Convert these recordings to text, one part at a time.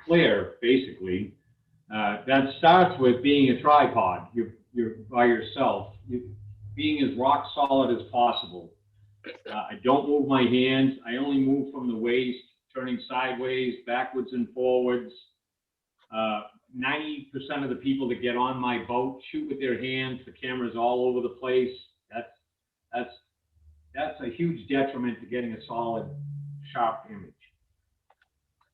clear, basically. That starts with being a tripod. You're by yourself. Being as rock solid as possible. I don't move my hands. I only move from the waist, turning sideways, backwards and forwards. 90% of the people that get on my boat shoot with their hands. The camera's all over the place. That's a huge detriment to getting a solid, sharp image.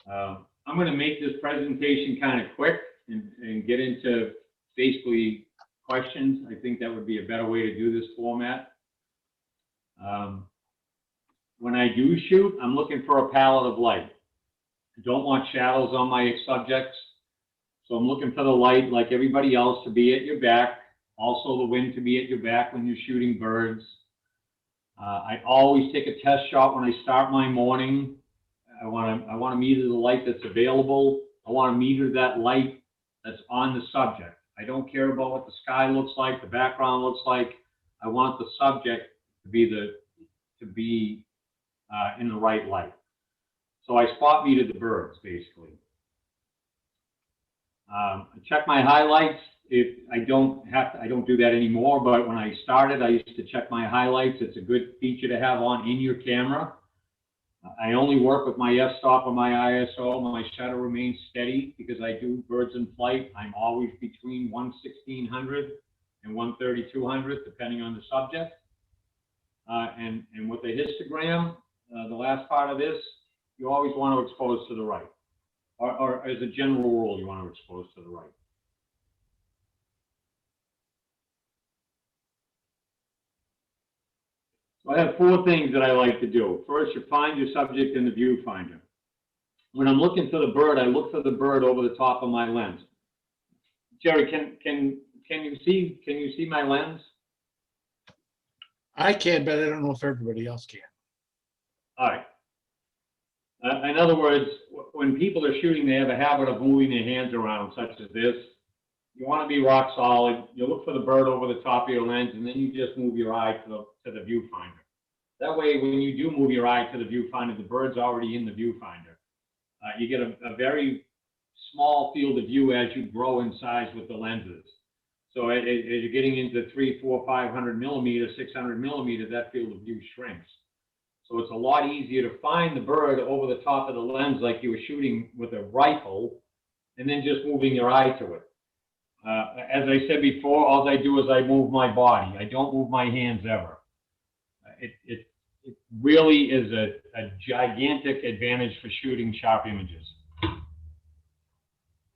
I'm going to make this presentation kind of quick and get into basically questions. I think that would be a better way to do this format. When I do shoot, I'm looking for a palette of light. I don't want shadows on my subjects. So I'm looking for the light, like everybody else, to be at your back. Also the wind to be at your back when you're shooting birds. I always take a test shot when I start my morning. I want to meter the light that's available. I want to meter that light that's on the subject. I don't care about what the sky looks like, the background looks like. I want the subject to be in the right light. So I spot meter the birds, basically. I check my highlights. I don't do that anymore, but when I started, I used to check my highlights. It's a good feature to have on in your camera. I only work with my f-stop or my ISO. My shutter remains steady because I do birds in flight. I'm always between 1/1600 and 1/3200, depending on the subject. And with the histogram, the last part of this, you always want to expose to the right. Or as a general rule, you want to expose to the right. So I have 4 things that I like to do. First, you find your subject in the viewfinder. When I'm looking for the bird, I look for the bird over the top of my lens. Jerry, can you see my lens? I can, but I don't know if everybody else can. All right. In other words, when people are shooting, they have a habit of moving their hands around, such as this. You want to be rock solid. You look for the bird over the top of your lens, and then you just move your eye to the viewfinder. That way, when you do move your eye to the viewfinder, the bird's already in the viewfinder. You get a very small field of view as you grow in size with the lenses. So as you're getting into 300, 400, 500 millimeter, 600 millimeter, that field of view shrinks. So it's a lot easier to find the bird over the top of the lens like you were shooting with a rifle, and then just moving your eye to it. As I said before, all I do is I move my body. I don't move my hands ever. It really is a gigantic advantage for shooting sharp images.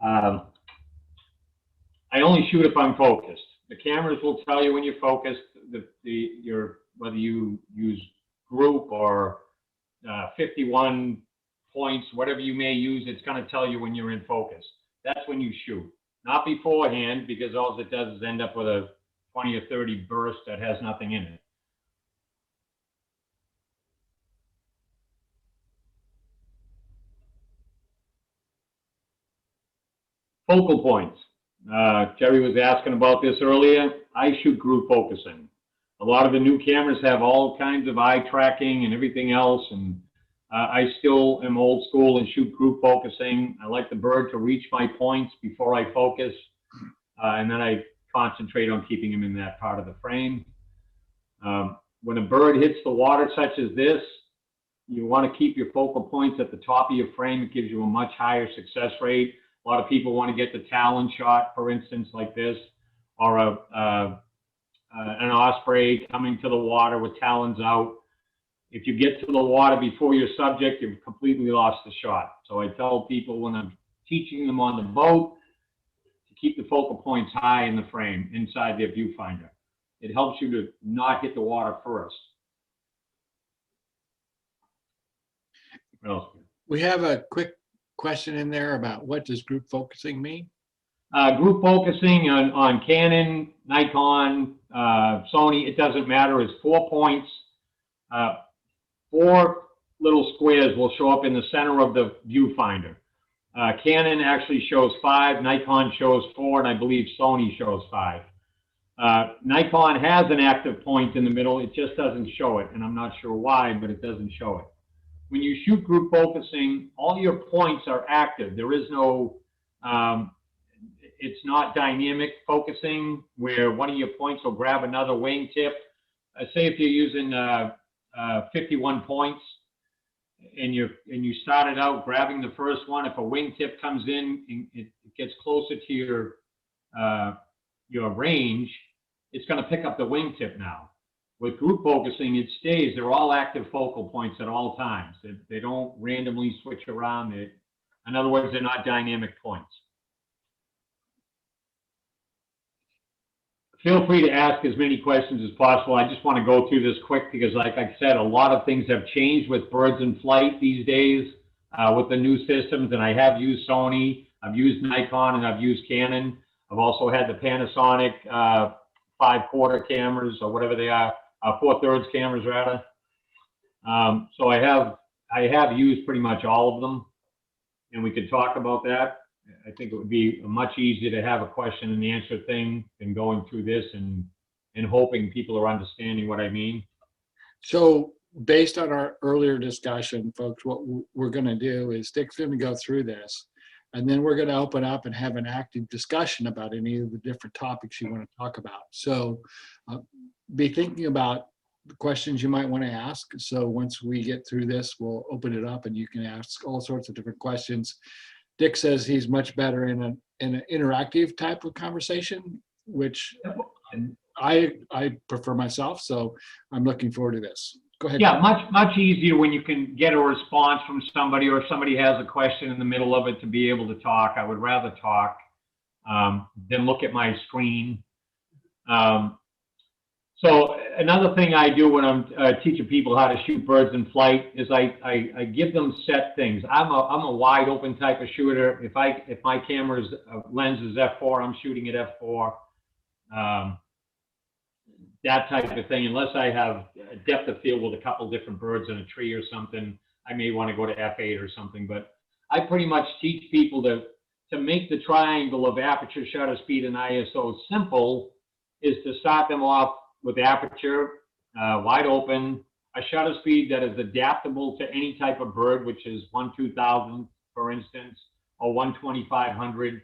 I only shoot if I'm focused. The cameras will tell you when you're focused. Whether you use group or 51 points, whatever you may use, it's going to tell you when you're in focus. That's when you shoot. Not beforehand, because all it does is end up with a 20 or 30 burst that has nothing in it. Focal points. Jerry was asking about this earlier. I shoot group focusing. A lot of the new cameras have all kinds of eye tracking and everything else, and I still am old school and shoot group focusing. I like the bird to reach my points before I focus, and then I concentrate on keeping him in that part of the frame. When a bird hits the water such as this, you want to keep your focal points at the top of your frame. It gives you a much higher success rate. A lot of people want to get the talon shot, for instance, like this, or an osprey coming to the water with talons out. If you get to the water before your subject, you've completely lost the shot. So I tell people when I'm teaching them on the boat to keep the focal points high in the frame, inside their viewfinder. It helps you to not hit the water first. What else? We have a quick question in there about what does group focusing mean? Group focusing on Canon, Nikon, Sony, it doesn't matter, is 4 points. 4 little squares will show up in the center of the viewfinder. Canon actually shows 5, Nikon shows 4, and I believe Sony shows 5. Nikon has an active point in the middle, it just doesn't show it, and I'm not sure why, but it doesn't show it. when you shoot group focusing, all your points are active. There is no, it's not dynamic focusing where one of your points will grab another wingtip. Say if you're using 51 points and you started out grabbing the first one, if a wingtip comes in and it gets closer to your range, it's going to pick up the wingtip now. With group focusing, it stays. They're all active focal points at all times. They don't randomly switch around. In other words, they're not dynamic points. Feel free to ask as many questions as possible. I just want to go through this quick because, like I said, a lot of things have changed with birds in flight these days with the new systems. And I have used Sony, I've used Nikon, and I've used Canon. I've also had the Panasonic 5/4 cameras or whatever they are, 4/3 cameras rather. So I have used pretty much all of them, and we could talk about that. I think it would be much easier to have a question and answer thing than going through this and hoping people are understanding what I mean. So based on our earlier discussion, folks, what we're going to do is Dick's going to go through this, and then we're going to open up and have an active discussion about any of the different topics you want to talk about. So be thinking about the questions you might want to ask. So once we get through this, we'll open it up and you can ask all sorts of different questions. Dick says he's much better in an interactive type of conversation, which I prefer myself. So I'm looking forward to this. Go ahead. Yeah, much easier when you can get a response from somebody, or if somebody has a question in the middle of it, to be able to talk. I would rather talk than look at my screen. So another thing I do when I'm teaching people how to shoot birds in flight is I give them set things. I'm a wide open type of shooter. If my camera's lens is f4, I'm shooting at f4. That type of thing. Unless I have a depth of field with a couple different birds in a tree or something, I may want to go to f8 or something. But I pretty much teach people to make the triangle of aperture, shutter speed, and ISO simple. Is to start them off with aperture, wide open, a shutter speed that is adaptable to any type of bird, which is 1/2000, for instance, or 1/2500.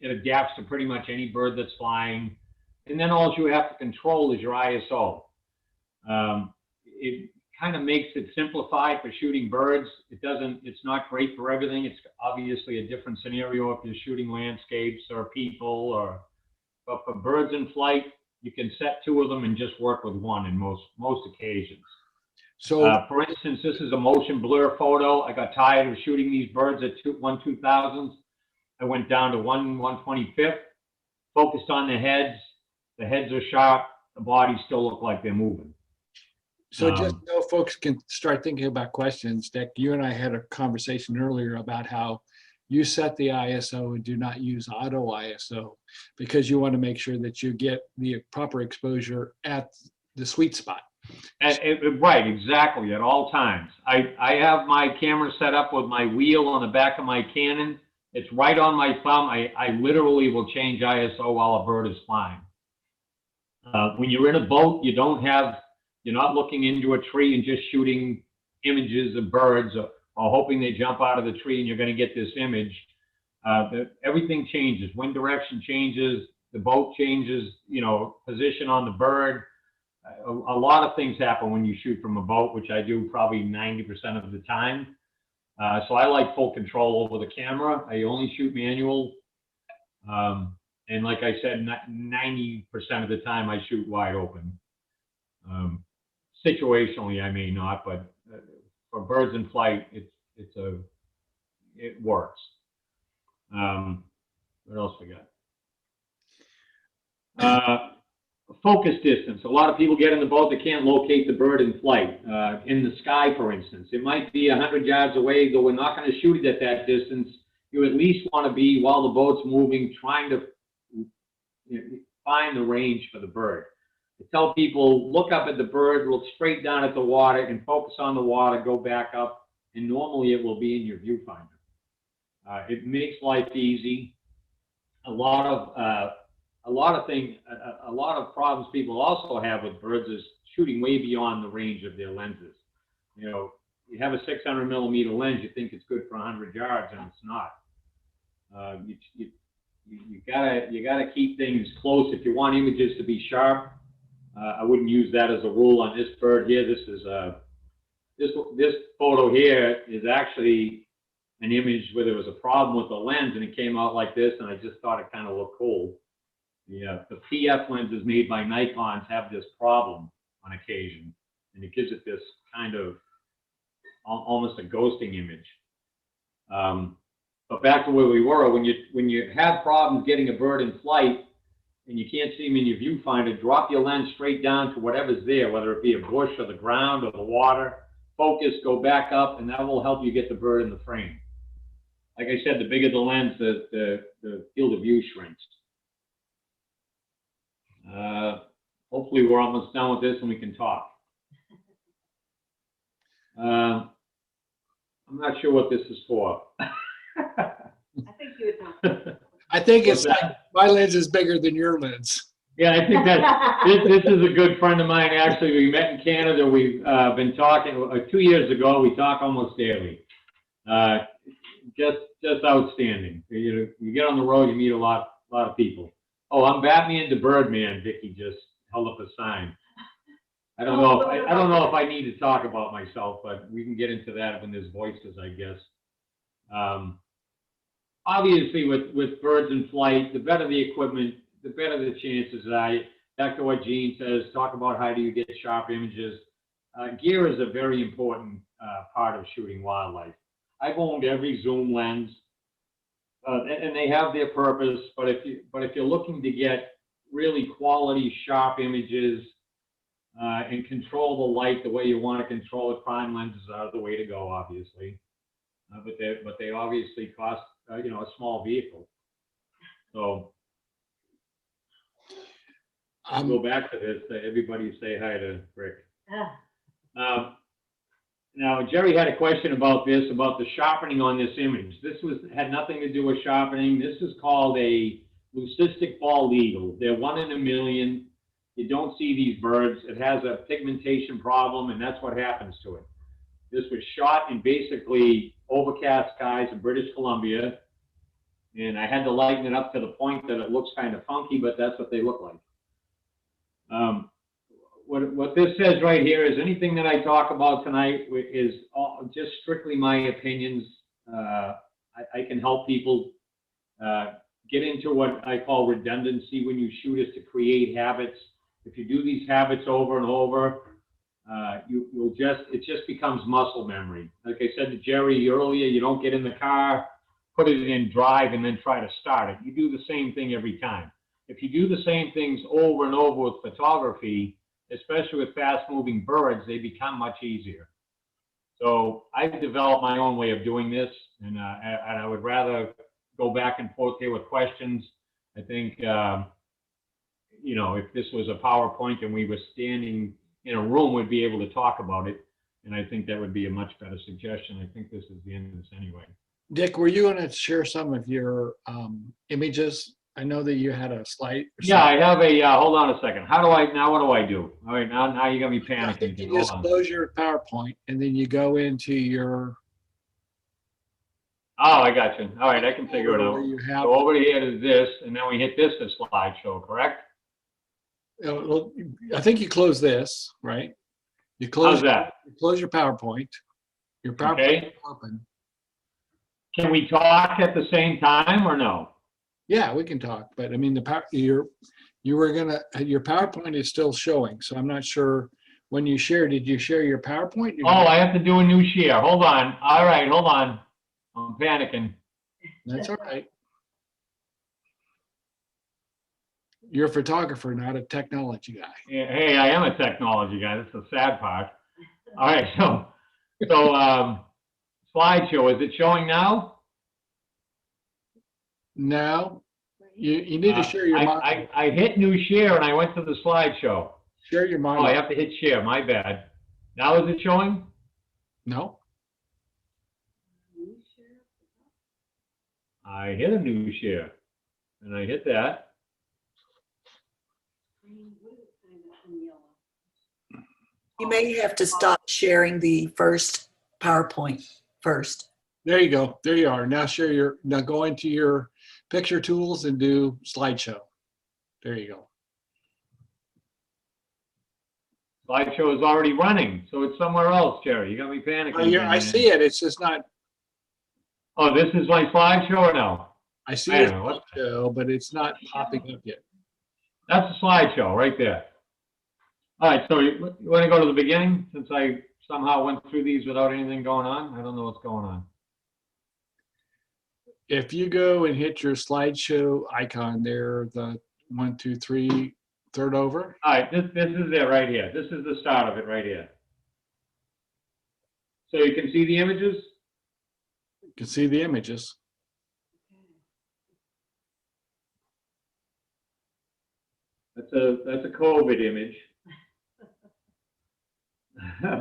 It adapts to pretty much any bird that's flying. And then all you have to control is your ISO. It kind of makes it simplified for shooting birds. It's not great for everything. It's obviously a different scenario if you're shooting landscapes or people, but for birds in flight, you can set 2 of them and just work with 1 in most occasions. So, for instance, this is a motion blur photo. I got tired of shooting these birds at 1/2000. I went down to 1/125th, focused on the heads. The heads are sharp. The bodies still look like they're moving. So just so folks can start thinking about questions, Dick, you and I had a conversation earlier about how you set the ISO and do not use auto ISO because you want to make sure that you get the proper exposure at the sweet spot. Right, exactly, at all times. I have my camera set up with my wheel on the back of my Canon. It's right on my thumb. I literally will change ISO while a bird is flying. When you're in a boat, you're not looking into a tree and just shooting images of birds or hoping they jump out of the tree and you're going to get this image. Everything changes. Wind direction changes. The boat changes, position on the bird. A lot of things happen when you shoot from a boat, which I do probably 90% of the time. So I like full control over the camera. I only shoot manual. And like I said, 90% of the time I shoot wide open. Situationally, I may not, but for birds in flight, it works. What else we got? Focus distance. A lot of people get in the boat, they can't locate the bird in flight. In the sky, for instance, it might be 100 yards away, though we're not going to shoot it at that distance. You at least want to be, while the boat's moving, trying to find the range for the bird. I tell people, look up at the bird, look straight down at the water, and focus on the water, go back up, and normally it will be in your viewfinder. It makes life easy. A lot of problems people also have with birds is shooting way beyond the range of their lenses. you have a 600 millimeter lens, you think it's good for 100 yards, and it's not. You gotta keep things close. If you want images to be sharp, I wouldn't use that as a rule on this bird here. This is this photo here is actually an image where there was a problem with the lens, and it came out like this, and I just thought it kind of looked cool. The PF lenses made by Nikons have this problem on occasion, and it gives it this kind of almost a ghosting image. But back to where we were, when you have problems getting a bird in flight and you can't see them in your viewfinder, drop your lens straight down to whatever's there, whether it be a bush or the ground or the water. Focus, go back up, and that will help you get the bird in the frame. Like I said, the bigger the lens, the field of view shrinks. Hopefully we're almost done with this and we can talk. I'm not sure what this is for. I think you would know. I think it's like my lens is bigger than your lens. Yeah, I think that this is a good friend of mine. Actually, we met in Canada. We've been talking 2 years ago. We talk almost daily. Just outstanding. You get on the road, you meet a lot of people. Oh, I'm Batman to Birdman. Vicky just held up a sign. I don't know if I need to talk about myself, but we can get into that when there's voices, I guess. Obviously, with birds in flight, the better the equipment, the better the chances. Back to what Gene says, talk about how do you get sharp images. Gear is a very important part of shooting wildlife. I've owned every zoom lens, and they have their purpose. But if you're looking to get really quality, sharp images and control the light the way you want to control it, prime lenses are the way to go, obviously. But they obviously cost a small vehicle. So I'll go back to this. Everybody say hi to Rick. Now, Jerry had a question about this, about the sharpening on this image. This had nothing to do with sharpening. This is called a leucistic bald eagle. They're 1 in a million. You don't see these birds. It has a pigmentation problem, and that's what happens to it. This was shot in basically overcast skies in British Columbia, and I had to lighten it up to the point that it looks kind of funky, but that's what they look like. What this says right here is anything that I talk about tonight is just strictly my opinions. I can help people get into what I call redundancy when you shoot, is to create habits. If you do these habits over and over, it just becomes muscle memory. Like I said to Jerry earlier, you don't get in the car, put it in drive, and then try to start it. You do the same thing every time. If you do the same things over and over with photography, especially with fast-moving birds, they become much easier. So I've developed my own way of doing this, and I would rather go back and forth here with questions. I think, if this was a PowerPoint and we were standing in a room, we'd be able to talk about it, and I think that would be a much better suggestion. I think this is the end of this anyway. Dick, were you going to share some of your images? I know that you had a slide. Yeah, I have a, hold on a second. What do I do? All right, now you got me panicking. I think you just close your PowerPoint and then you go into your. Oh, I got you. All right, I can figure it out. You have, so over here to this, and then we hit this to slideshow, correct? Well, I think you close this, right? You close. How's that? You close your PowerPoint. Your PowerPoint okay. is open. Can we talk at the same time or no? Yeah, we can talk, but I mean, your PowerPoint is still showing, so I'm not sure when you share. Did you share your PowerPoint? I have to do a new share. Hold on. All right, hold on. I'm panicking. That's all right. You're a photographer, not a technology guy. Yeah, hey, I am a technology guy. That's the sad part. All right, so slideshow, is it showing now? Now, you need to share your monitor. I hit new share and I went to the slideshow. Share your monitor. Oh, I have to hit share, my bad. Now is it showing? No. I hit a new share and I hit that. You may have to stop sharing the first PowerPoint first. There you go. There you are. Now go into your picture tools and do slideshow. There you go. Slideshow is already running, so it's somewhere else, Jerry. You got me panicking. I see it. It's just not, Oh, this is my slideshow or no? I see I a don't know what- slideshow, but it's not popping up yet. That's a slideshow right there. All right, so you want to go to the beginning, since I somehow went through these without anything going on? I don't know what's going on. If you go and hit your slideshow icon there, the 1, 2, 3, third over. All right, this is it right here. This is the start of it right here. So you can see the images? You can see the images. That's a COVID image.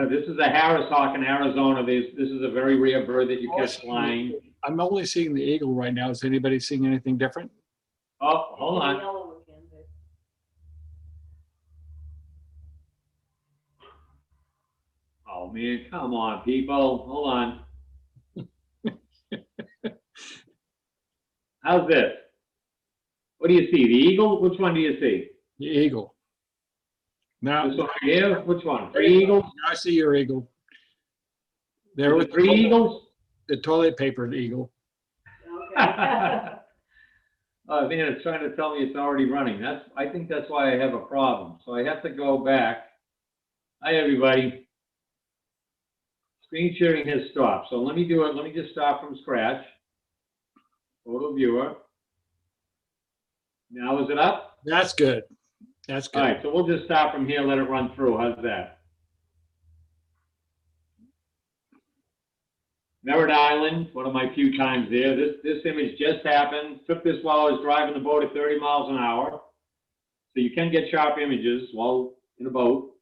This is a Harris hawk in Arizona. This is a very rare bird that you catch flying. I'm only seeing the eagle right now. Is anybody seeing anything different? Oh, hold on. Yellow again, but- Oh man, come on, people. Hold on. How's this? What do you see? The eagle? Which one do you see? The eagle. Now, This one right here? Which one? Three eagles? I see your eagle. There Is with it three eagles? the toilet paper eagle. Okay. Oh man, it's trying to tell me it's already running. I think that's why I have a problem. So I have to go back. Hi, everybody. Screen sharing has stopped. So let me do it. Let me just start from scratch. Photo viewer. Now is it up? That's good. That's All good. right, so we'll just start from here, let it run through. How's that? Merritt Island, one of my few times there. This image just happened. Took this while I was driving the boat at 30 miles an hour. So you can get sharp images while in a boat.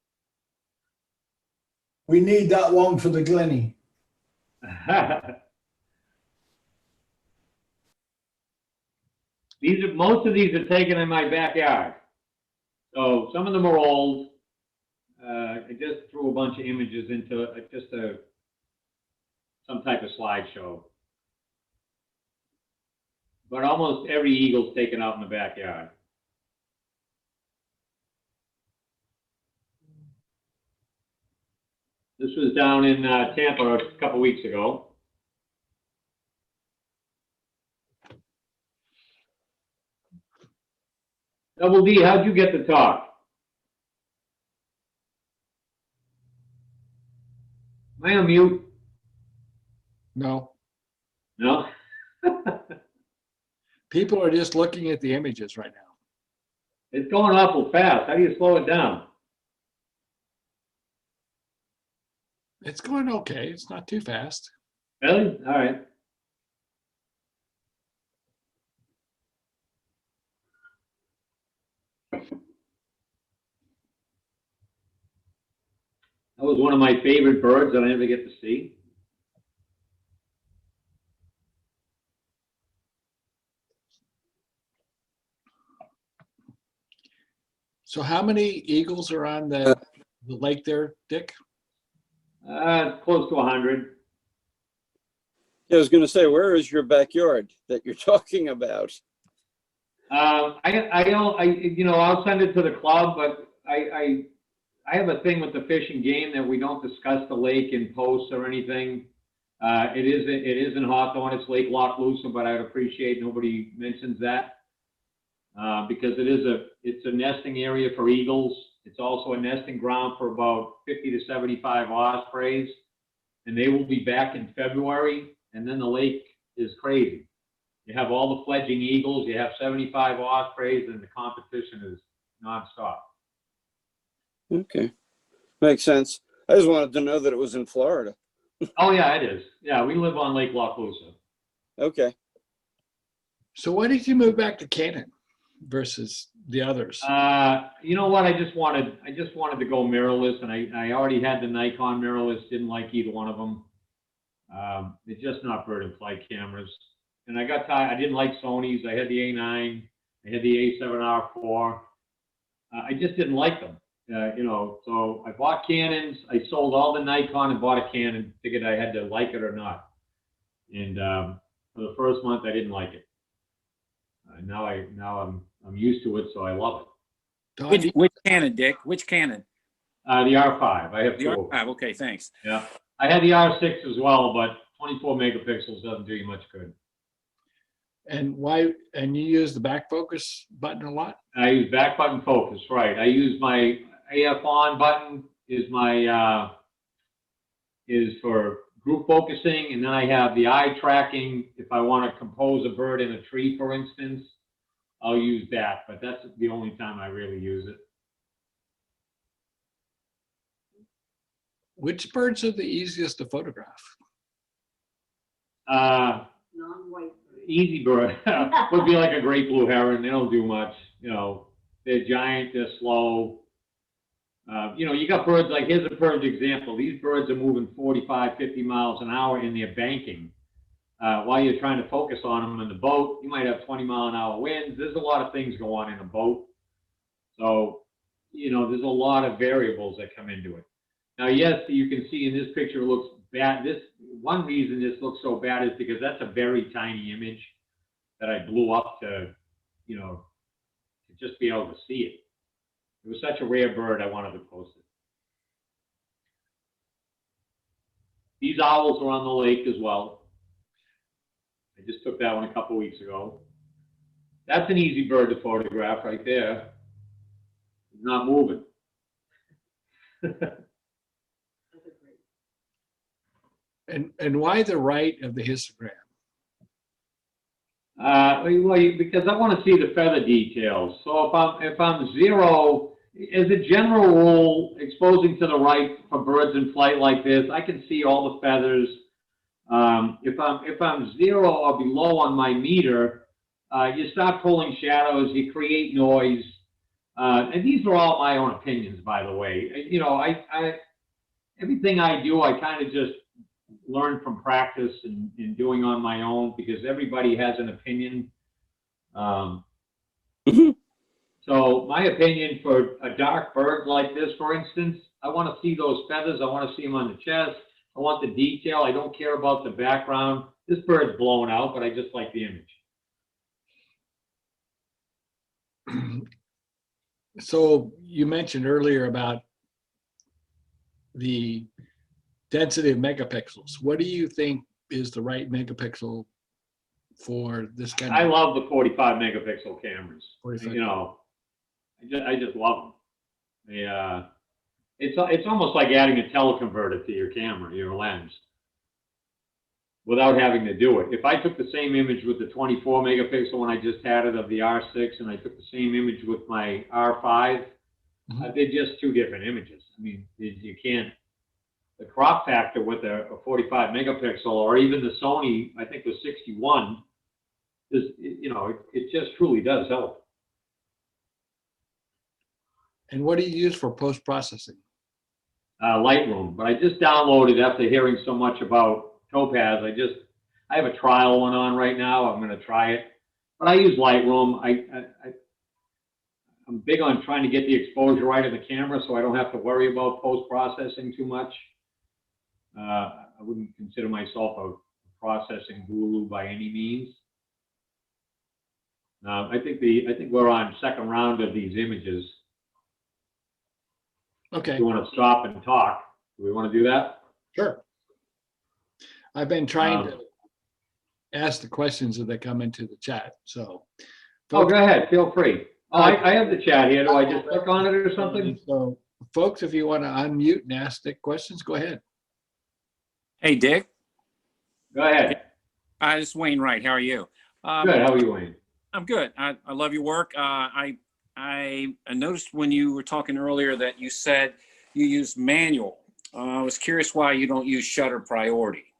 We need that one for the Glenny. Most of these are taken in my backyard. So some of them are old. I just threw a bunch of images into some type of slideshow. But almost every eagle's taken out in the backyard. This was down in Tampa a couple weeks ago. Double D, how'd you get to talk? Am I on mute? No, No? people are just looking at the images right now. It's going awful fast. How do you slow it down? It's going okay. It's not too fast. Really? All right. That was one of my favorite birds that I never get to see. So how many eagles are on the lake there, Dick? Close to 100. I was going to say, where is your backyard that you're talking about? I'll send it to the club, but I have a thing with the Fish and Game that we don't discuss the lake in posts or anything. It is in Hawthorne, it's Lake Loch Loosa, but I'd appreciate nobody mentions that. Because it's a nesting area for eagles. It's also a nesting ground for about 50 to 75 ospreys, and they will be back in February. And then the lake is crazy. You have all the fledgling eagles, you have 75 ospreys, and the competition is nonstop. Okay, makes sense. I just wanted to know that it was in Florida. Oh yeah, it is. Yeah, we live on Lake Loch Loosa. Okay. So why did you move back to Canaan versus the others? You know what? I just wanted to go mirrorless, and I already had the Nikon mirrorless. Didn't like either one of them. They're just not bird and flight cameras. And I got tired. I didn't like Sony's. I had the A9. I had the A7R4. I just didn't like them. You know, so I bought Canons. I sold all the Nikon and bought a Canon. Figured I had to like it or not. And for the first month, I didn't like it. Now I'm used to it, so I love it. Don, Which Canon, Dick? Which Canon? The R5. I have The two. of them. R5. Okay, thanks. Yeah, I had the R6 as well, but 24 megapixels doesn't do you much good. and why? And you use the back focus button a lot? I use back button focus, right? I use my AF on button is my is for group focusing, and then I have the eye tracking. If I want to compose a bird in a tree, for instance, I'll use that. But that's the only time I really use it. Which birds are the easiest to photograph? Non-white. Easy bird would be like a great blue heron. They don't do much. You know, they're giant, they're slow. You know, you got birds like, here's a perfect example. These birds are moving 45, 50 miles an hour in their banking. While you're trying to focus on them in the boat, you might have 20-mile-an-hour winds. There's a lot of things go on in a boat. So, you know, there's a lot of variables that come into it. Now, yes, you can see in this picture it looks bad. This one reason this looks so bad is because that's a very tiny image that I blew up to, you know, to just be able to see it. It was such a rare bird, I wanted to post it. These owls are on the lake as well. I just took that one a couple weeks ago. That's an easy bird to photograph right there. It's not moving. And why the right of the histogram? Well, because I want to see the feather details. So if I'm zero, as a general rule, exposing to the right for birds in flight like this, I can see all the feathers. If I'm zero or below on my meter, you start pulling shadows, you create noise, and these are all my own opinions, by the way. You know, everything I do, I kind of just learn from practice and doing on my own, because everybody has an opinion. So my opinion for a dark bird like this, for instance, I want to see those feathers. I want to see them on the chest. I want the detail. I don't care about the background. This bird's blown out, but I just like the image. So you mentioned earlier about the density of megapixels. What do you think is the right megapixel for this kind of? I love the 45 megapixel cameras. 45. You know, I just love them. It's almost like adding a teleconverter to your camera, your lens, without having to do it. If I took the same image with the 24 megapixel when I just had it of the R6, and I took the same image with my R5, they're just two different images. I mean, you can't. The crop factor with a 45 megapixel, or even the Sony, I think was 61, is, you know, it just truly does help. And what do you use for post-processing? Lightroom, but I just downloaded after hearing so much about Topaz. I have a trial one on right now. I'm going to try it, but I use Lightroom. I'm big on trying to get the exposure right of the camera, so I don't have to worry about post-processing too much. I wouldn't consider myself a processing guru by any means. I think we're on second round of these images. Okay, If you want to stop and talk, do we want to do that? sure. I've been trying to ask the questions as they come into the chat, so. Oh, go ahead, feel free. Oh, I have the chat here. Do I just click on it or something? So, folks, if you want to unmute and ask the questions, go ahead. Hey, Dick. Go ahead. This is Wayne Wright. How are you? Good, how are you, Wayne? I'm good. I love your work. I noticed when you were talking earlier that you said you use manual. I was curious why you don't use shutter priority.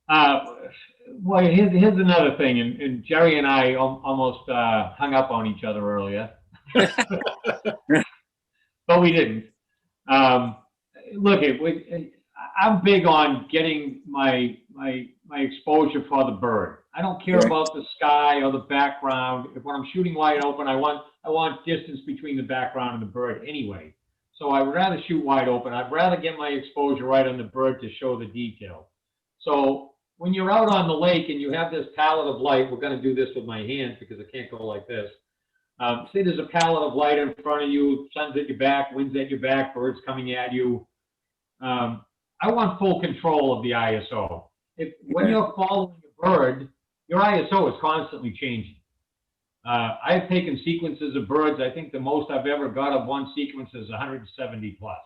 Well, here's another thing, and Jerry and I almost hung up on each other earlier, but we didn't. Look, I'm big on getting my exposure for the bird. I don't care about the sky or the background. When I'm shooting wide open, I want distance between the background and the bird anyway. So I'd rather shoot wide open. I'd rather get my exposure right on the bird to show the detail. So when you're out on the lake and you have this palette of light, we're going to do this with my hands because I can't go like this. Say there's a palette of light in front of you, sun's at your back, wind's at your back, birds coming at you. I want full control of the ISO. When you're following a bird, your ISO is constantly changing. I've taken sequences of birds. I think the most I've ever got of one sequence is 170 plus.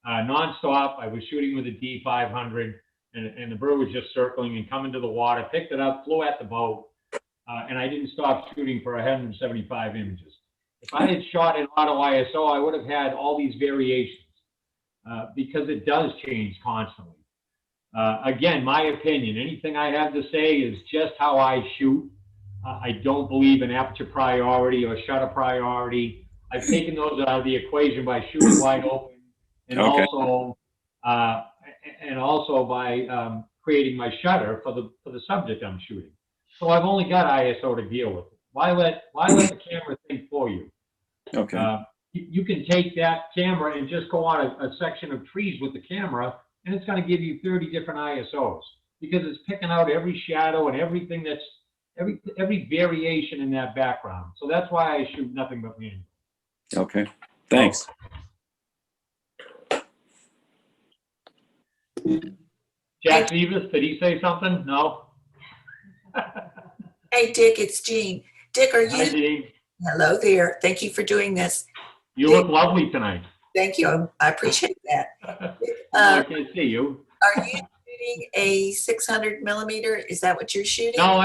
Non-stop, I was shooting with a D500, and the bird was just circling and coming to the water, picked it up, flew at the boat, and I didn't stop shooting for 175 images. If I had shot in auto ISO, I would have had all these variations because it does change constantly. Again, my opinion, anything I have to say is just how I shoot. I don't believe in aperture priority or shutter priority. I've taken those out of the equation by shooting wide open, and Okay. also by creating my shutter for the subject I'm shooting. So I've only got ISO to deal with. Why let the camera think for you? Okay. You can take that camera and just go on a section of trees with the camera, and it's going to give you 30 different ISOs because it's picking out every shadow and everything that's every variation in that background. So that's why I shoot nothing but manual. Okay. Thanks. Jack Beavis, did he say something? No. Hey, Dick, it's Jean. Dick, are Hi, you? Dean. Hello there. Thank you for doing this. You look lovely tonight. Thank you. I appreciate that. I can't see you. Are you shooting a 600 millimeter? Is that what you're shooting? No,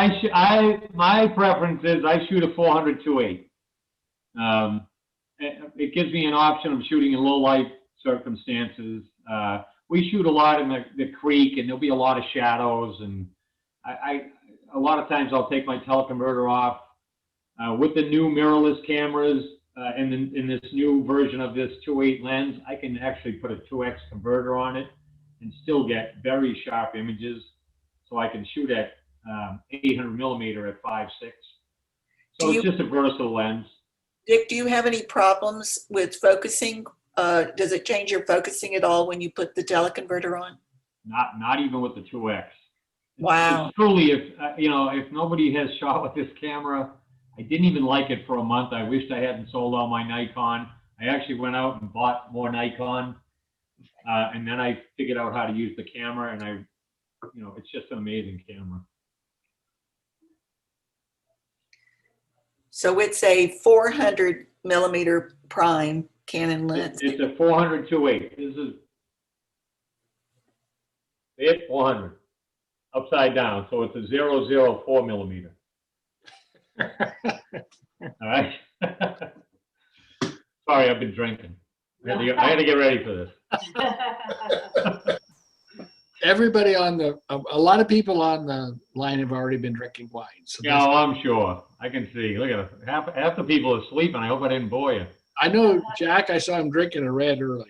my preference is I shoot a 400-2.8. It gives me an option of shooting in low light circumstances. We shoot a lot in the creek, and there'll be a lot of shadows, and a lot of times I'll take my teleconverter off. With the new mirrorless cameras in this new version of this 2.8 lens, I can actually put a 2x converter on it and still get very sharp images. So I can shoot at 800 millimeter at 5.6. So it's just a versatile lens. Dick, do you have any problems with focusing? Does it change your focusing at all when you put the teleconverter on? Not even with the 2x. Wow. It's truly, if nobody has shot with this camera, I didn't even like it for a month. I wished I hadn't sold all my Nikon. I actually went out and bought more Nikon, and then I figured out how to use the camera, and it's just an amazing camera. So it's a 400 millimeter prime Canon lens. It's a 400-2.8. This is it, 400 upside down. So it's a 0.04 millimeter. All right. Sorry, I've been drinking. I had to get ready for this. Everybody a lot of people on the line have already been drinking wine. So Yeah, I'm sure. I can see. Look at it. Half the people are asleep, and I hope I didn't bore you. I know Jack, I saw him drinking a red earlier.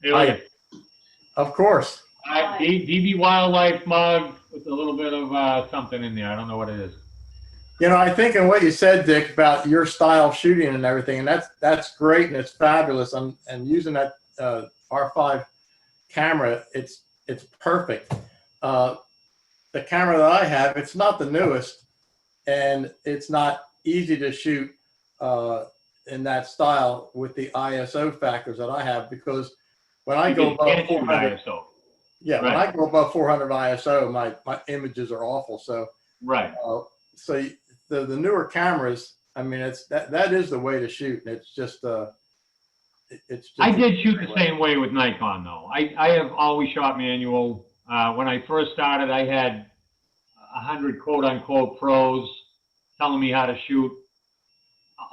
Hey, look at Of course. DB Wildlife mug with a little bit of something in there. I don't know what it is. You know, I think in what you said, Dick, about your style of shooting and everything, and that's great and it's fabulous. And using that R5 camera, it's perfect. The camera that I have, it's not the newest, and it's not easy to shoot in that style with the ISO factors that I have, because when I go above 400, yeah, Right. when I go above 400 ISO, my images are awful. So Right. so the newer cameras, I mean, that is the way to shoot. And it's just I did shoot the same way with Nikon, though. I have always shot manual. When I first started, I had 100 quote-unquote pros telling me how to shoot.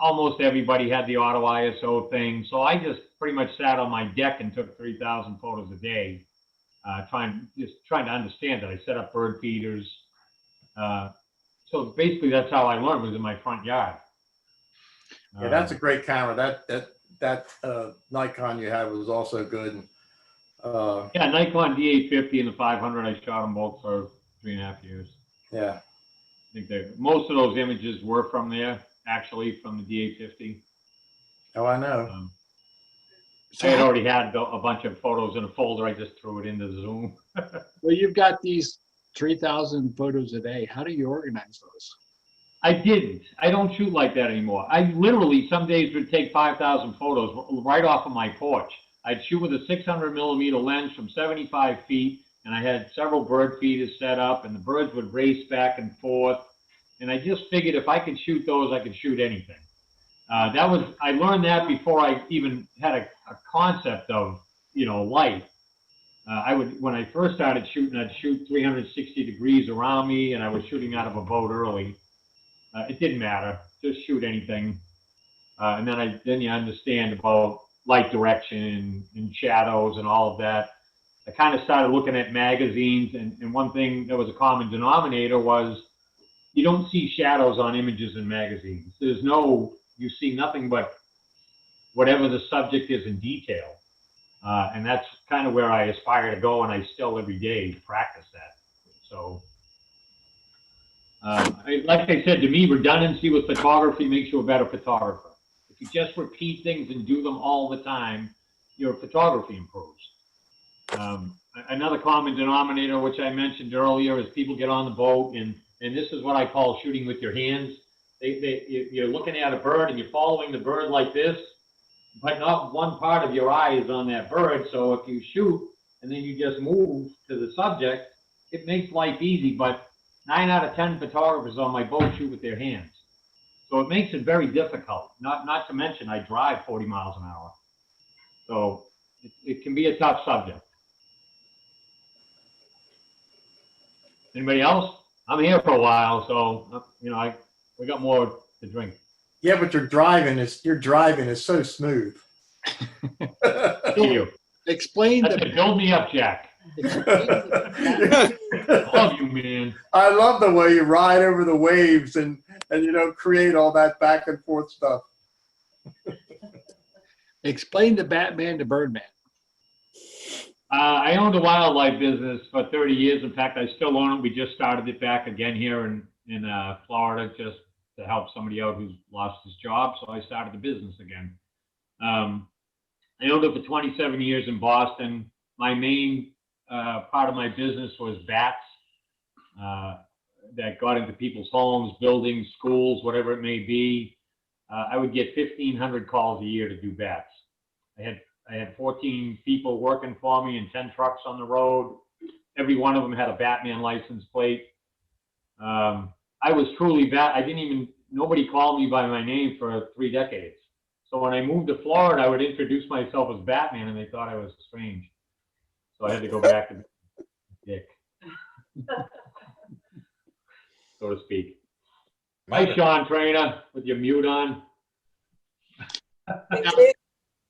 Almost everybody had the auto ISO thing. So I just pretty much sat on my deck and took 3,000 photos a day, trying to understand it. I set up bird feeders. So basically, that's how I learned, was in my front yard. Yeah, that's a great camera. That Nikon you had was also good. And, yeah, Nikon D850 and the 500, I shot them both for 3.5 years. yeah. I think most of those images were from there, actually, from the D850. Oh, I know. I had already had a bunch of photos in a folder. I just threw it into Zoom. Well, you've got these 3,000 photos a day. How do you organize those? I didn't. I don't shoot like that anymore. I literally some days would take 5,000 photos right off of my porch. I'd shoot with a 600 millimeter lens from 75 feet, and I had several bird feeders set up, and the birds would race back and forth. And I just figured if I could shoot those, I could shoot anything. I learned that before I even had a concept of, light. When I first started shooting, I'd shoot 360 degrees around me, and I was shooting out of a boat early. It didn't matter, just shoot anything. And then you understand about light direction and shadows and all of that. I kind of started looking at magazines, and one thing that was a common denominator was you don't see shadows on images in magazines. You see nothing but whatever the subject is in detail. And that's kind of where I aspire to go, and I still every day practice that. So, like I said, to me, redundancy with photography makes you a better photographer. If you just repeat things and do them all the time, your photography improves. Another common denominator, which I mentioned earlier, is people get on the boat, and this is what I call shooting with your hands. You're looking at a bird and you're following the bird like this, but not one part of your eye is on that bird. So if you shoot and then you just move to the subject, it makes life easy. But 9 out of 10 photographers on my boat shoot with their hands. So it makes it very difficult. Not to mention I drive 40 miles an hour. So it can be a tough subject. Anybody else? I'm here for a while, so we got more to drink. Yeah, but your driving is so smooth. Thank you. Explain That's to build me up, Jack. I love you, man. I love the way you ride over the waves and create all that back and forth stuff. Explain the Batman to Birdman. I owned a wildlife business for 30 years. In fact, I still own it. We just started it back again here in Florida, just to help somebody out who's lost his job. So I started the business again. I owned it for 27 years in Boston. My main part of my business was bats that got into people's homes, buildings, schools, whatever it may be. I would get 1,500 calls a year to do bats. I had 14 people working for me and 10 trucks on the road. Every one of them had a Batman license plate. I was truly nobody called me by my name for 3 decades. So when I moved to Florida, I would introduce myself as Batman, and they thought I was strange. So I had to go back to Dick, so to speak. Hi, Sean Trainer, with your mute on.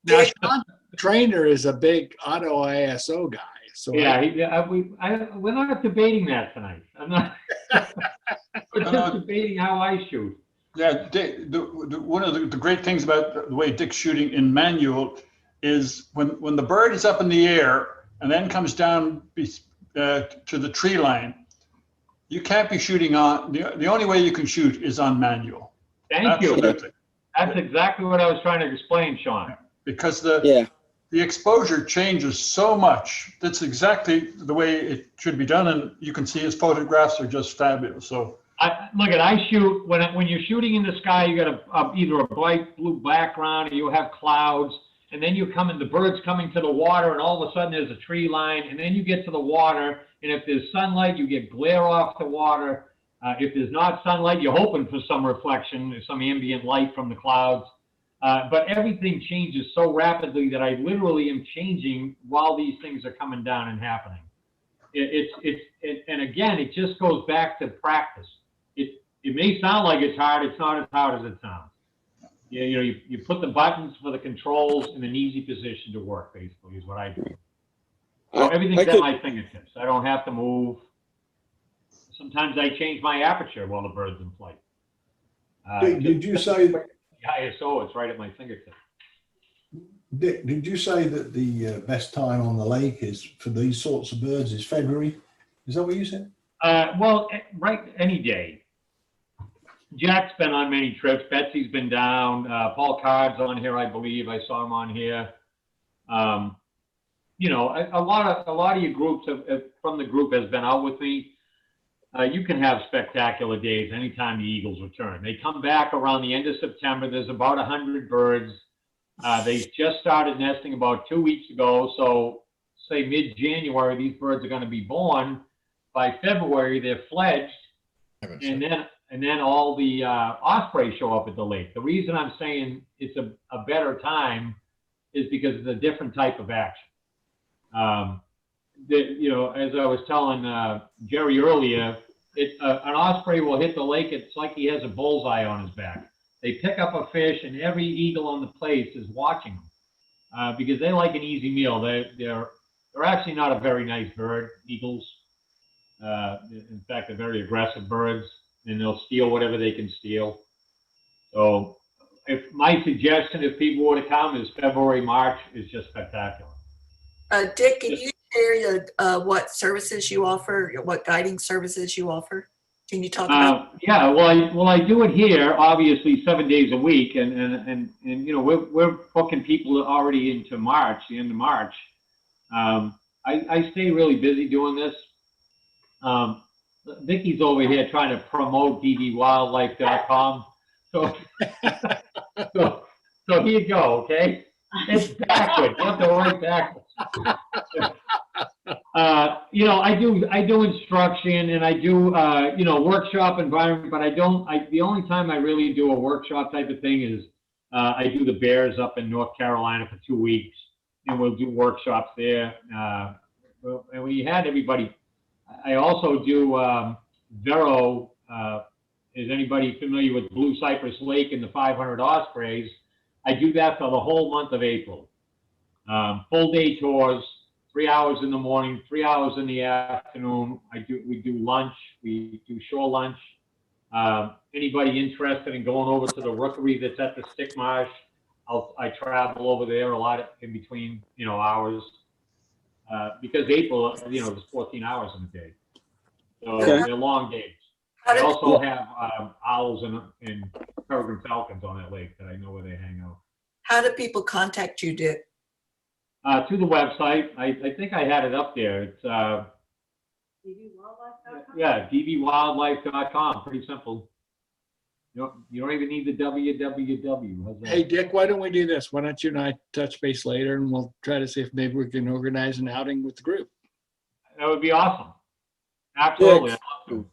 Now, Sean Trainer is a big auto ISO guy. So Yeah, we're not debating that tonight. I'm not. We're just debating how I shoot. Yeah, Dick, one of the great things about the way Dick's shooting in manual is when the bird is up in the air and then comes down to the tree line, you can't be shooting on, the only way you can shoot is on manual. Thank you. Absolutely. That's exactly what I was trying to explain, Sean. Because the exposure changes so much. That's exactly the way it should be done. And you can see his photographs are just fabulous. So I shoot, when you're shooting in the sky, you got either a bright blue background or you have clouds, and then the bird's coming to the water, and all of a sudden there's a tree line, and then you get to the water, and if there's sunlight, you get glare off the water. If there's not sunlight, you're hoping for some reflection, some ambient light from the clouds. But everything changes so rapidly that I literally am changing while these things are coming down and happening. And again, it just goes back to practice. It may sound like it's hard. It's not as hard as it sounds. You put the buttons for the controls in an easy position to work, basically, is what I do. So everything's at my fingertips. I don't have to move. Sometimes I change my aperture while the bird's in flight. Did you say, the ISO, it's right at my fingertips. Dick, did you say that the best time on the lake is for these sorts of birds is February? Is that what you said? Well, right, any day. Jack's been on many trips. Betsy's been down. Paul Card's on here, I believe. I saw him on here. You know, a lot of your groups from the group has been out with me. You can have spectacular days anytime the Eagles return. They come back around the end of September. There's about 100 birds. They just started nesting about 2 weeks ago. So say mid-January, these birds are going to be born. By February, they're fledged. And then all the ospreys show up at the lake. The reason I'm saying it's a better time is because it's a different type of action. You know, as I was telling Jerry earlier, an osprey will hit the lake. It's like he has a bullseye on his back. They pick up a fish, and every eagle on the place is watching them because they like an easy meal. They're actually not a very nice bird, eagles. In fact, they're very aggressive birds, and they'll steal whatever they can steal. So, if my suggestion, if people were to come, is February, March is just spectacular. Dick, can you share what services you offer, what guiding services you offer? Can you talk about? Yeah, well, I do it here, obviously 7 days a week, and you know, we're booking people already into March, the end of March. I stay really busy doing this. Vicky's over here trying to promote dvwildlife.com. So here you go, okay? It's backwards. You have to write backwards. You know, I do instruction, and I do you know, workshop environment, but the only time I really do a workshop type of thing is I do the Bears up in North Carolina for 2 weeks, and we'll do workshops there. And we had everybody. I also do Vero. Is anybody familiar with Blue Cypress Lake and the 500 ospreys? I do that for the whole month of April. Full day tours, 3 hours in the morning, 3 hours in the afternoon. We do lunch, we do shore lunch. Anybody interested in going over to the rookery that's at the Stick Marsh, I travel over there a lot in between, you know, hours. Because April, you know, there's 14 hours in a day. So they're long days. I also have owls and peregrine falcons on that lake that I know where they hang out. How do people contact you, Dick? To the website. I think I had it up there. It's dvwildlife.com? yeah, dvwildlife.com. Pretty simple. You don't even need the www. How's that? Hey, Dick, why don't we do this? Why don't you and I touch base later, and we'll try to see if maybe we can organize an outing with the group. That would be awesome. Absolutely. Dick. I'd love to.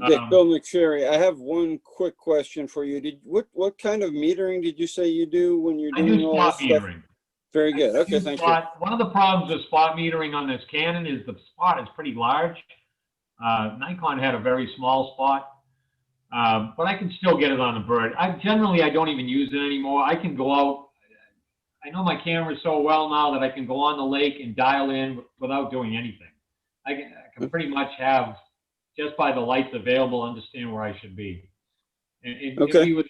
Dick, Bill McSherry, I have one quick question for you. What kind of metering did you say you do when you're I doing do all spot this stuff? metering. Very good. Okay, thank you. One of the problems with spot metering on this Canon is the spot is pretty large. Nikon had a very small spot, but I can still get it on a bird. I don't even use it anymore. I can go out. I know my camera so well now that I can go on the lake and dial in without doing anything. I can pretty much have, just by the lights available, understand where I should be. And Okay. be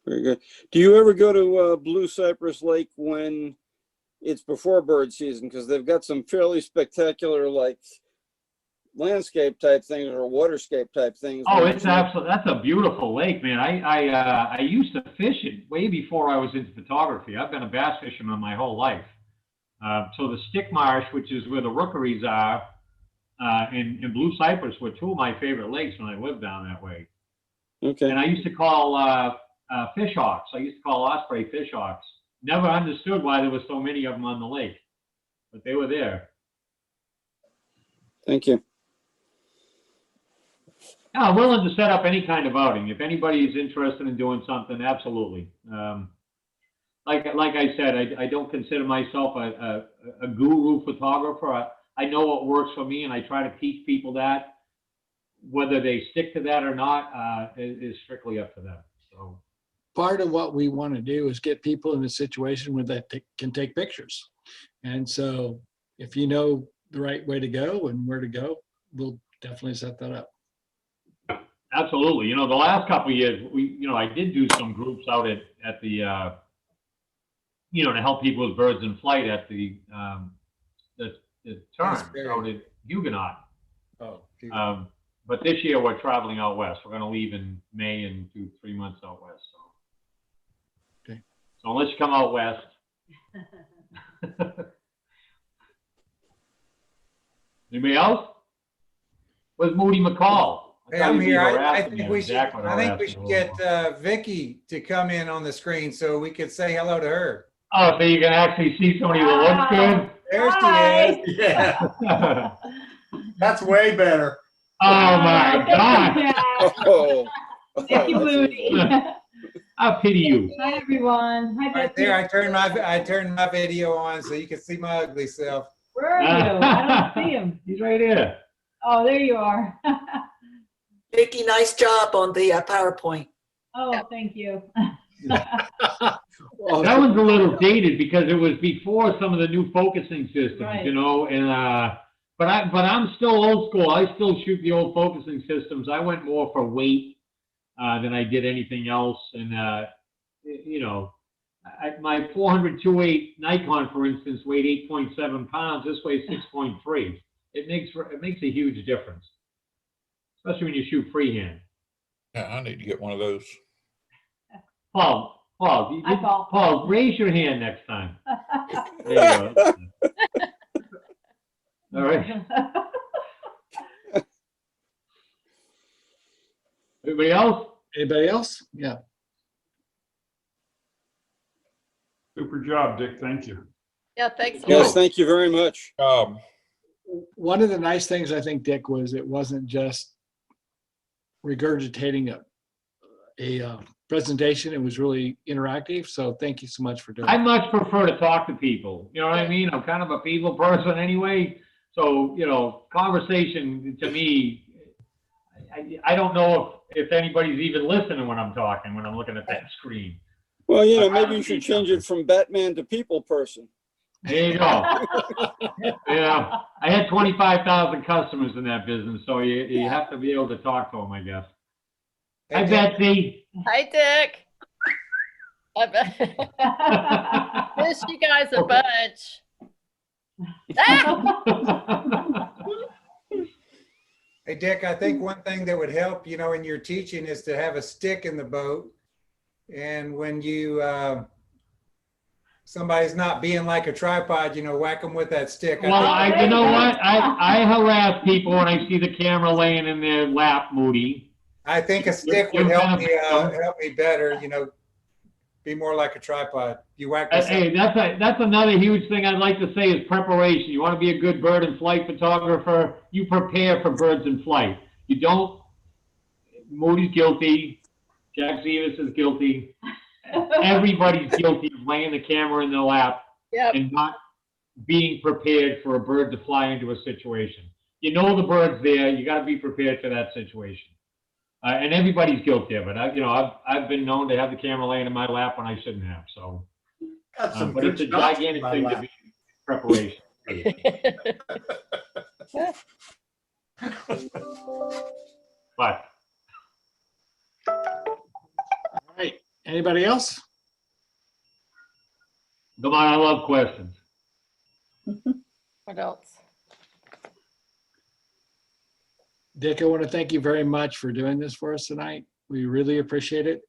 Very good. Do you ever go to Blue Cypress Lake when it's before bird season? Because they've got some fairly spectacular, like, landscape type things or waterscape type things. Oh, it's absolutely, that's a beautiful lake, man. I used to fish it way before I was into photography. I've been a bass fisherman my whole life. So the Stick Marsh, which is where the rookeries are, and Blue Cypress were two of my favorite lakes when I lived down that way. Okay. And I used to call fish hawks. I used to call osprey fish hawks. Never understood why there were so many of them on the lake, but they were there. Thank you. Yeah, I'm willing to set up any kind of outing. If anybody is interested in doing something, absolutely. Like I said, I don't consider myself a guru photographer. I know what works for me, and I try to teach people that. Whether they stick to that or not is strictly up to them. So Part of what we want to do is get people in a situation where they can take pictures. And so if you know the right way to go and where to go, we'll definitely set that up. absolutely. You know, the last couple of years, I did do some groups out at the, to help people with birds in flight at the turn out at Huguenot. Oh, But this year we're traveling out west. We're going to leave in May and do 3 months out west. So. So unless you come out west. Anybody else? Where's Moody McCall? Hey, I'm here. I Exactly think we should get Vicky to come in on the screen so we could say hello to her. Oh, so you can actually see somebody that looks good? There she Hi. is. Yeah, that's way better. Oh my God. Oh. Thank you, Moody. I pity you. Hi, everyone. Hi, Right Betsy. there, I turned my video on so you can see my ugly self. Where are you? I don't see him. He's right here. Oh, there you are. Vicki, nice job on the PowerPoint. Oh, thank you. Well, That one's a little dated because it was before some of the new focusing systems, Right. you know, and, but I'm still old school. I still shoot the old focusing systems. I went more for weight, than I did anything else. And, you know, my 400-2.8 Nikon, for instance, weighed 8.7 pounds. This weighs 6.3. It makes a huge difference, especially when you shoot freehand. Yeah, I need to get one of those. Paul, Hi, Paul. Paul, raise your hand next time. There you go. All right. Everybody else? Anybody else? Yeah. Super job, Dick. Thank you. Yeah, thanks. Yes, thank you very much. One of the nice things I think, Dick, was it wasn't just regurgitating a presentation. It was really interactive. So thank you so much for doing I it. much prefer to talk to people. You know what I mean? I'm kind of a people person anyway. So, you know, conversation to me, I don't know if anybody's even listening when I'm talking, when I'm looking at that screen. Well, you know, maybe you should change it from Batman to people person. There you go. Yeah, I had 25,000 customers in that business, so you have to be able to talk to them, I guess. Hi, Betsy. Hi, Dick. I bet. Miss you guys a bunch. Ah! Hey, Dick, I think one thing that would help, you know, in your teaching is to have a stick in the boat. And when you, somebody's not being like a tripod, you know, whack them with that stick. Well, you know what? I harass people when I see the camera laying in their lap, Moody. I think a stick would help me better, you know, be more like a tripod. You whack this Hey, that's another huge thing I'd like to say is preparation. You want to be a good bird and flight photographer, you prepare for birds in flight. You don't, Moody's guilty, Jack Zevis is guilty. Everybody's guilty of laying the camera in their lap and not being prepared for a bird to fly into a situation. You know the bird's there, you got to be prepared for that situation. And everybody's guilty of it. I've been known to have the camera laying in my lap when I shouldn't have. So, but it's a gigantic thing to be preparation. But All right. Anybody else? come on, I love questions. What else? Dick, I want to thank you very much for doing this for us tonight. We really appreciate it.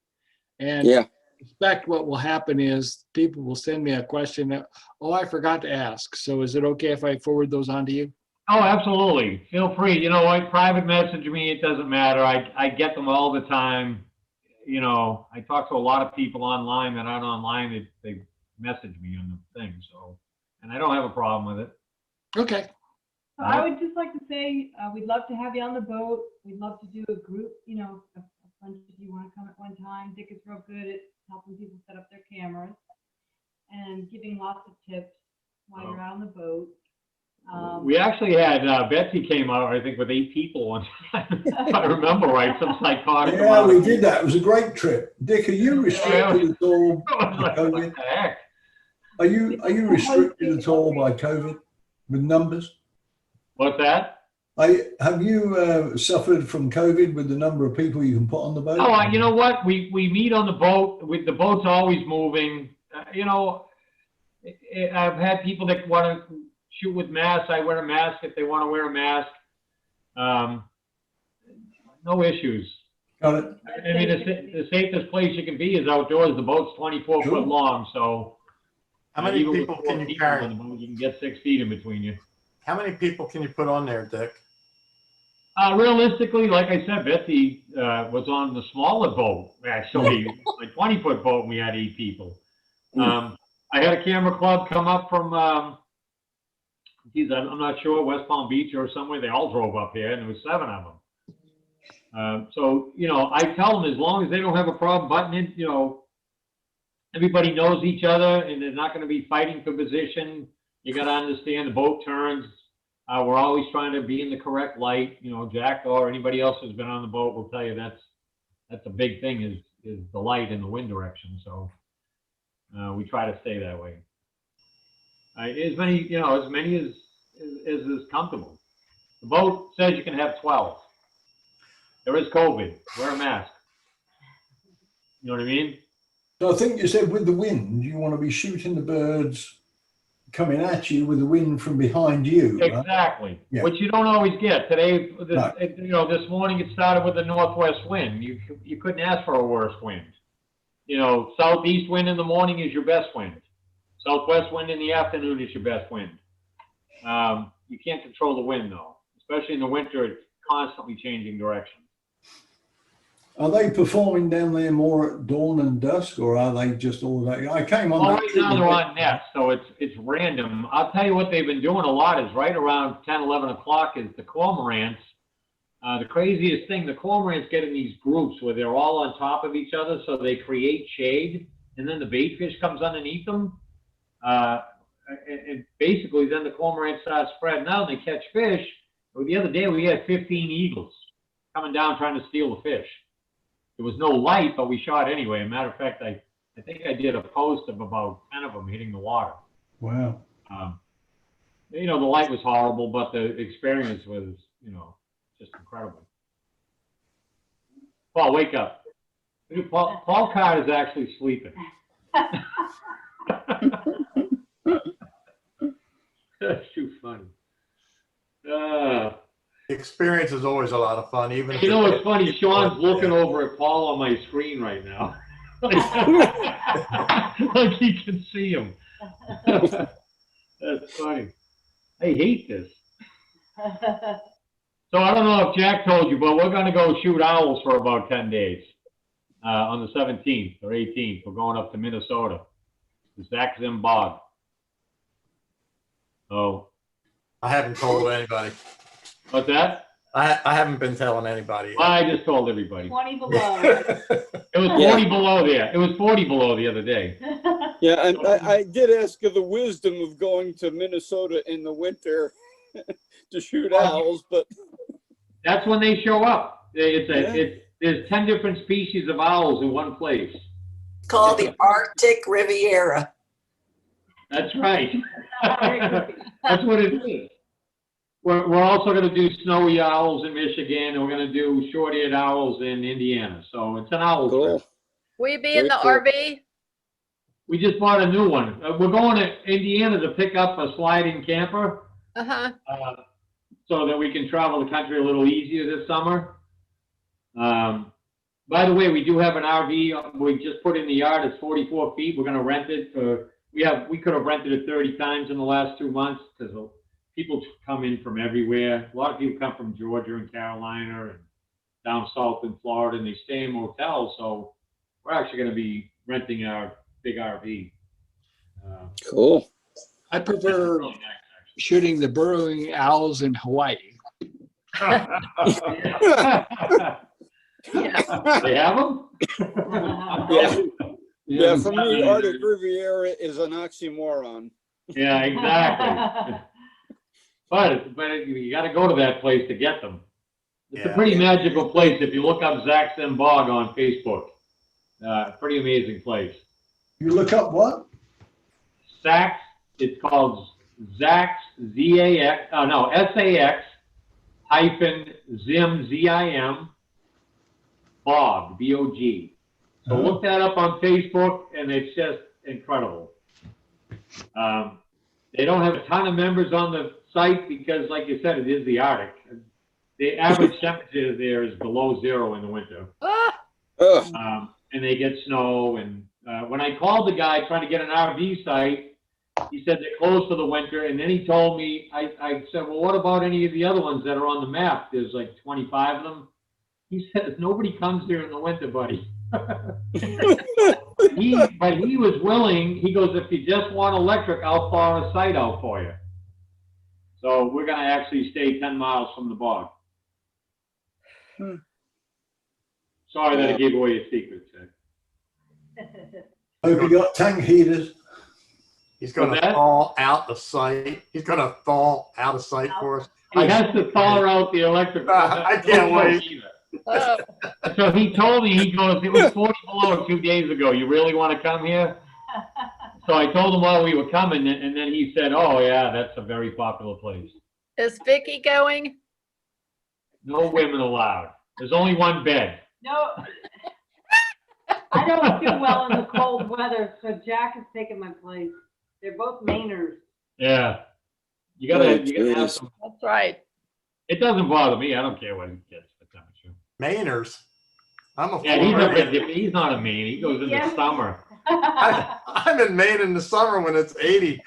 And Yeah. I expect what will happen is people will send me a question that, oh, I forgot to ask. So is it okay if I forward those on to you? Oh, absolutely. Feel free. You know what? Private message me. It doesn't matter. I get them all the time. You know, I talk to a lot of people online that aren't online. They message me on the thing. So, and I don't have a problem with it. Okay. So I would just like to say, we'd love to have you on the boat. We'd love to do a group, you know, a bunch of you want to come at one time. Dick is real good at helping people set up their cameras and giving lots of tips while you're out on the boat. We actually had, Betsy came out, I think, with 8 people one time. If I remember right, some psychotic. Yeah, we did that. It was a great trip. Dick, are you restricted at all by What COVID? the heck? Are you restricted at all by COVID with numbers? What's that? Have you suffered from COVID with the number of people you can put on the boat? No, you know what? We meet on the boat. The boat's always moving. You know, I've had people that want to shoot with masks. I wear a mask if they want to wear a mask. No issues. Got it. I mean, the safest place you can be is outdoors. The boat's 24 Sure. foot long, so. How many even with people 4 can you people on carry? the boat, you can get 6 feet in between you. How many people can you put on there, Dick? Realistically, like I said, Betsy was on the smaller boat, actually, like 20-foot boat, and we had 8 people. I had a camera club come up from, I'm not sure, West Palm Beach or somewhere. They all drove up here, and there was 7 of them. So, you know, I tell them as long as they don't have a problem butting in, you know, everybody knows each other, and they're not going to be fighting for position. You got to understand the boat turns. We're always trying to be in the correct light. You know, Jack or anybody else who's been on the boat will tell you that's a big thing is the light and the wind direction. So we try to stay that way. As many as is comfortable. The boat says you can have 12. There is COVID. Wear a mask. You know what I mean? So I think you said with the wind, you want to be shooting the birds coming at you with the wind from behind you. Right? Exactly. Yeah. Which you don't always get. Today, No. you know, this morning it started with a northwest wind. You couldn't ask for a worse wind. You know, southeast wind in the morning is your best wind. Southwest wind in the afternoon is your best wind. You can't control the wind though, especially in the winter. It's constantly changing direction. Are they performing down there more at dawn and dusk, or are they just all day? I came on. Well, that right trip now with they're Dick. on nets, so it's random. I'll tell you what they've been doing a lot is right around 10, 11 o'clock is the cormorants. The craziest thing, the cormorants get in these groups where they're all on top of each other, so they create shade, and then the bait fish comes underneath them. And basically then the cormorants start spreading out and they catch fish. The other day we had 15 eagles coming down trying to steal the fish. There was no light, but we shot anyway. As a matter of fact, I think I did a post of about 10 of them hitting the water. Wow. You know, the light was horrible, but the experience was, you know, just incredible. Paul, wake up. Paul Card is actually sleeping. That's too funny. The experience is always a lot of fun, even if You know it's what's funny? Sean's looking over at Paul on my screen right now. Like he can see him. That's funny. I hate this. So I don't know if Jack told you, but we're going to go shoot owls for about 10 days. On the 17th or 18th, we're going up to Minnesota, the Zaxim Bog. Oh, I haven't told anybody. what's that? I haven't been telling anybody yet. Well, I just told everybody. 20 below. It was 40 below there. It was 40 below the other day. Yeah, and I did ask of the wisdom of going to Minnesota in the winter to shoot owls, but That's when they show up. There's 10 different species of owls in one place. It's called the Arctic Riviera. That's right. That's what it is. We're also going to do snowy owls in Michigan, and we're going to do short-eared owls in Indiana. So it's an owl cool. trip. Will you be in Very the cool. RV? We just bought a new one. We're going to Indiana to pick up a sliding camper Uh-huh. so that we can travel the country a little easier this summer. By the way, we do have an RV. We just put in the yard. It's 44 feet. We're going to rent it for. We could have rented it 30 times in the last 2 months because people come in from everywhere. A lot of people come from Georgia and Carolina and down south in Florida, and they stay in motels. So we're actually going to be renting our big RV. Cool. I prefer Really nice, shooting the burrowing owls in Hawaii. Yeah. They have them? Yeah. Yeah, for me, Arctic Riviera is an oxymoron. Yeah, exactly. But you got to go to that place to get them. It's a pretty magical place. If you look up Zaxim Bog on Facebook, pretty amazing place. You look up what? Sax, it's called Zax, Z-A-X, S-A-X hyphen Zim, Z-I-M, Bog, B-O-G. So look that up on Facebook, and it's just incredible. They don't have a ton of members on the site because, like you said, it is the Arctic. the average temperature there is below 0 in the winter. Ah, Ugh. And they get snow. And when I called the guy trying to get an RV site, he said they're closed for the winter. And then he told me, I said, well, what about any of the other ones that are on the map? There's like 25 of them. He says, nobody comes here in the winter, buddy. But he was willing. He goes, if you just want electric, I'll thaw a site out for you. So we're going to actually stay 10 miles from the bog. Sorry that I gave away your secrets. Hope you got tank heaters. He's going What's to that? thaw out the site. He's going to thaw out a site for us. He has to thaw out the electric. I can't wait. oh, So he told me, he goes, it was 40 below 2 days ago. You really want to come here? So I told him while we were coming, and then he said, oh, yeah, that's a very popular place. is Vicky going? No women allowed. There's only one bed. No, I don't do well in the cold weather, so Jack is taking my place. They're both Mainers. Yeah. You gotta have jeez. some. That's right. It doesn't bother me. I don't care what he gets for temperature. Mainers. I'm a Yeah, Floridian. he's not a Maine. He goes in Yeah. the summer. I'm in Maine in the summer when it's 80.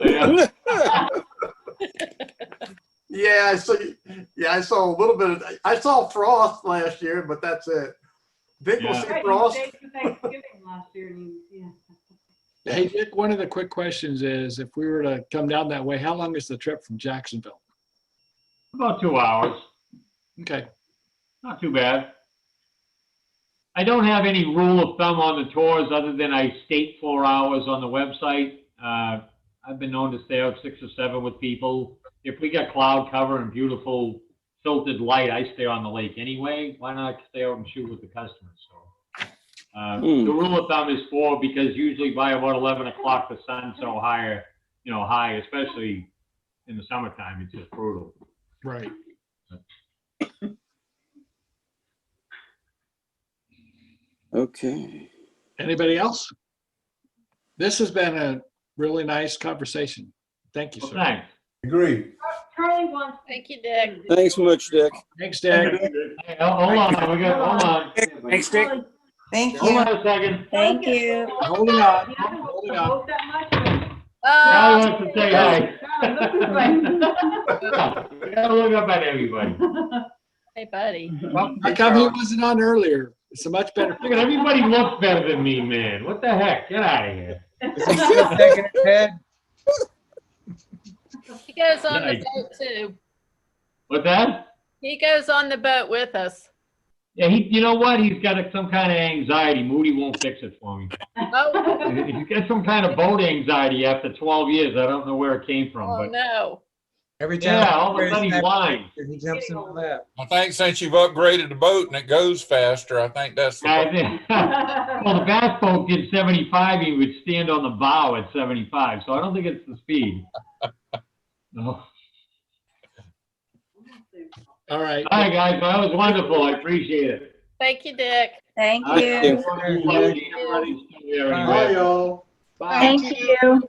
Yeah. Yeah, I saw a little bit of, I saw frost last year, but that's it. Think we'll Yeah. see Right, you frost? stayed for Thanksgiving last year, and yeah. Hey, Dick, one of the quick questions is, if we were to come down that way, how long is the trip from Jacksonville? About 2 hours. Okay. Not too bad. I don't have any rule of thumb on the tours other than I state 4 hours on the website. I've been known to stay out 6 or 7 with people. If we got cloud cover and beautiful filtered light, I stay on the lake anyway. Why not stay out and shoot with the customers? So the rule of thumb is 4 because usually by about 11 o'clock the sun's so high, high, especially in the summertime, it's just brutal. Right. Okay. Anybody else? This has been a really nice conversation. Thank you, Well, sir. thanks. Agreed. Charlie wants. Thank you, Dick. Thanks much, Dick. Thanks, Dick. Hey, hold on, hold on. Thanks, Dick. Charlie, Thank Hold you. on a second. Thank you. Holding on. you haven't Holding on. vote that much? Charlie wants to say hi. Charlie, look this way. We gotta look up at everybody. Hey, buddy. Well, how come he wasn't on earlier? It's a much better. Look at everybody looks better than me, man. What the heck? Get out of here. Is he still taking his head? He goes on the Nice. boat too. What's that? He goes on the boat with us. Yeah, you know what? He's got some kind of anxiety. Moody won't fix it for me. Oh, He's got some kind of boat anxiety after 12 years. I don't know where it came from, oh but no. Every time. yeah, all of a sudden he's Snap lying. picture, He jumps in the lap. I think since you've upgraded the boat and it goes faster, I think that's the I think- well, the bass boat did 75. He would stand on the bow at 75. So I don't think it's the speed. No. All right. All right, guys. Well, that was wonderful. I appreciate it. Thank you, Dick. Thank I- you. Everybody's still there Bye, anyway. y'all. Bye. you.